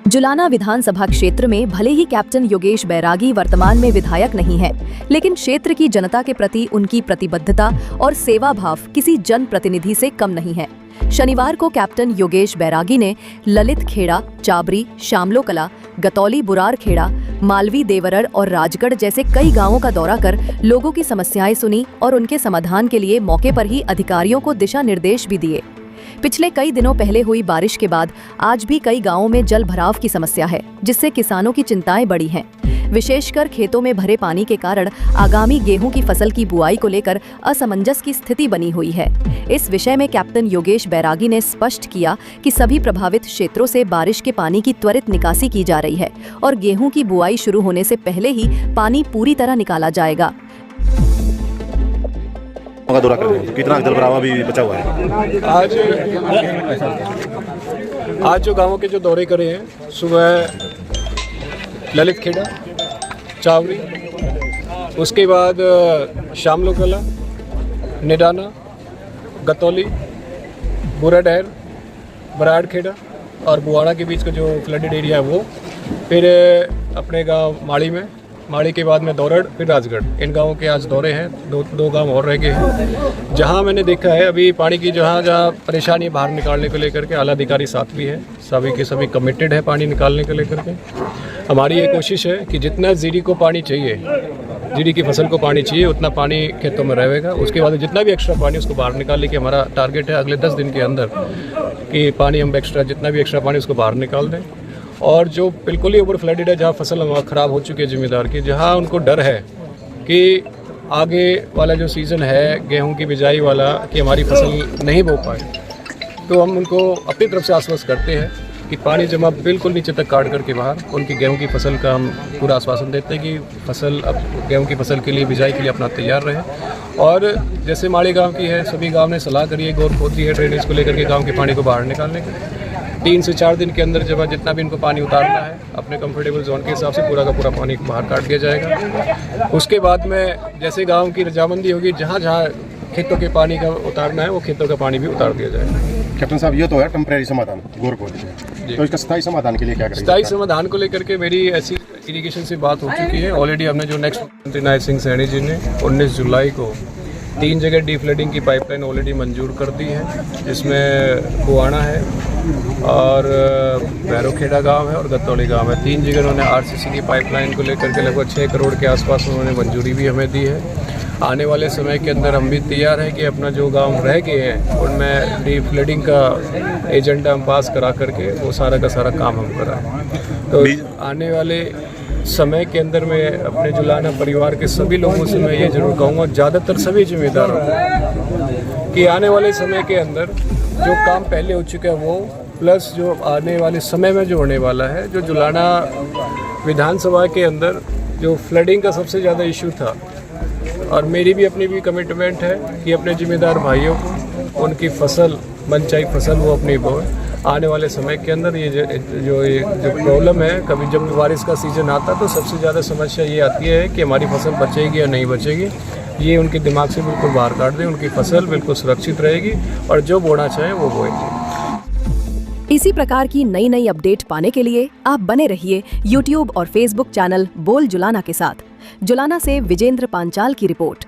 जुलाना विधानसभा क्षेत्र में भले ही कैप्टन योगेश बैरागी वर्तमान में विधायक नहीं है, लेकिन क्षेत्र की जनता के प्रति उनकी प्रतिबद्धता और सेवा भाव किसी जनप्रतिनिधि से कम नहीं है। शनिवार को कैप्टन योगेश बैरागी ने ललित खेड़ा, चाबरी, शामलो कला, गतौली, बुरार खेड़ा, मालवी, देवरर और राजगढ़ जैसे कई गांवों का दौरा कर लोगों की समस्याएं सुनी और उनके समाधान के लिए मौके पर ही अधिकारियों को दिशा निर्देश भी दिए। पिछले कई दिनों पहले हुई बारिश के बाद आज भी कई गांवों में जल भराव की समस्या है, जिससे किसानों की चिंताएं बढ़ी हैं। विशेषकर खेतों में भरे पानी के कारण आगामी गेहूं की फसल की बुआई को लेकर असमंजस की स्थिति बनी हुई है। इस विषय में कैप्टन योगेश बैरागी ने स्पष्ट किया कि सभी प्रभावित क्षेत्रों से बारिश के पानी की त्वरित निकासी की जा रही है और गेहूं की बुआई शुरू होने से पहले ही पानी पूरी तरह निकाला जाएगा। का दौरा कर रहे हैं, तो कितना जल भराव अभी बचा हुआ है? आज जो गांवों के जो दौरे करे हैं, सुबह ललित खेड़ा, चावरी, उसके बाद शामलो कला, निडाना, गतौली, बुराडहर, बराड़ खेड़ा और बुआना के बीच का जो फ्लडेड एरिया है वो, फिर अपने गांव माड़ी के बाद में दौरड़, फिर राजगढ़। इन गांवों के आज दौरे हैं। दो गांव और रह गए हैं जहां मैंने देखा है अभी पानी की जहां परेशानी बाहर निकालने को लेकर के आला अधिकारी साथ भी है, सभी के सभी कमिटेड है पानी निकालने को लेकर के। हमारी ये कोशिश है कि जितना जीरी को पानी चाहिए, जीरी की फसल को पानी चाहिए, उतना पानी खेतों में रहेगा। उसके बाद जितना भी एक्स्ट्रा पानी उसको बाहर निकालने की हमारा टारगेट है अगले 10 दिन के अंदर कि पानी हम जितना भी एक्स्ट्रा पानी उसको बाहर निकाल दें। और जो बिल्कुल ही ओवर फ्लडेड है, जहाँ फसल ख़राब हो चुकी है ज़िम्मेदार की, जहाँ उनको डर है कि आगे वाला जो सीज़न है गेहूं की बिजाई वाला कि हमारी फसल नहीं बो पाए, तो हम उनको अपनी तरफ से आश्वस्त करते हैं कि पानी जमा बिल्कुल नीचे तक काट करके बाहर उनकी गेहूं की फसल का हम पूरा आश्वासन देते हैं कि फसल अब गेहूं की फसल के लिए बिजाई के लिए अपना तैयार रहे। और जैसे माड़ी गाँव की है, सभी गाँव ने सलाह करी है, गौर खोद दी है ड्रेनेज को लेकर के गाँव के पानी को बाहर निकालने की। 3 से 4 दिन के अंदर जब जितना भी इनको पानी उतारना है अपने कंफर्टेबल जोन के हिसाब से पूरा का पूरा पानी बाहर काट दिया जाएगा। उसके बाद में जैसे गांव की रजामंदी होगी, जहां जहां खेतों के पानी का उतारना है वो खेतों का पानी भी उतार दिया जाएगा। कैप्टन साहब, ये तो है टेम्परेरी समाधान गोरखपुर में, तो इसका स्थायी समाधान के लिए क्या करेंगे? स्थायी समाधान को लेकर के मेरी ऐसी इरिगेशन से बात हो चुकी है ऑलरेडी। हमने जो नेक्स्ट मंत्री नायब सिंह सैनी जी ने 19 जुलाई को 3 जगह डी फ्लडिंग की पाइपलाइन ऑलरेडी मंजूर कर दी है, जिसमें बुआना है और भैरोखेड़ा गांव है और गतौली गांव है। 3 जगह उन्होंने आरसीसी की पाइपलाइन को लेकर के लगभग 6 करोड़ के आसपास उन्होंने मंजूरी भी हमें दी है। आने वाले समय के अंदर हम भी तैयार हैं कि अपना जो गांव रह गए हैं उनमें डी फ्लडिंग का एजेंडा हम पास करा करके वो सारा का सारा काम हम कराएं। तो आने वाले समय के अंदर मैं अपने जुलाना परिवार के सभी लोगों से मैं ये जरूर कहूँगा, ज़्यादातर सभी जिम्मेदार हों कि आने वाले समय के अंदर जो काम पहले हो चुका है वो प्लस जो आने वाले समय में जो होने वाला है, जो जुलाना विधानसभा के अंदर जो फ्लडिंग का सबसे ज़्यादा इशू था, और मेरी भी अपनी भी कमिटमेंट है कि अपने जिम्मेदार भाइयों को उनकी फसल मनचाही फसल वो अपनी बोए। आने वाले समय के अंदर ये जो प्रॉब्लम है, कभी जब बारिश का सीज़न आता तो सबसे ज़्यादा समस्या ये आती है कि हमारी फसल बचेगी या नहीं बचेगी। ये उनके दिमाग से बिल्कुल बाहर काट दें, उनकी फसल बिल्कुल सुरक्षित रहेगी और जो बोना चाहें वो बोएंगे। इसी प्रकार की नई अपडेट पाने के लिए आप बने रहिए YouTube और Facebook चैनल बोल जुलाना के साथ। जुलाना से विजेंद्र पांचाल की रिपोर्ट।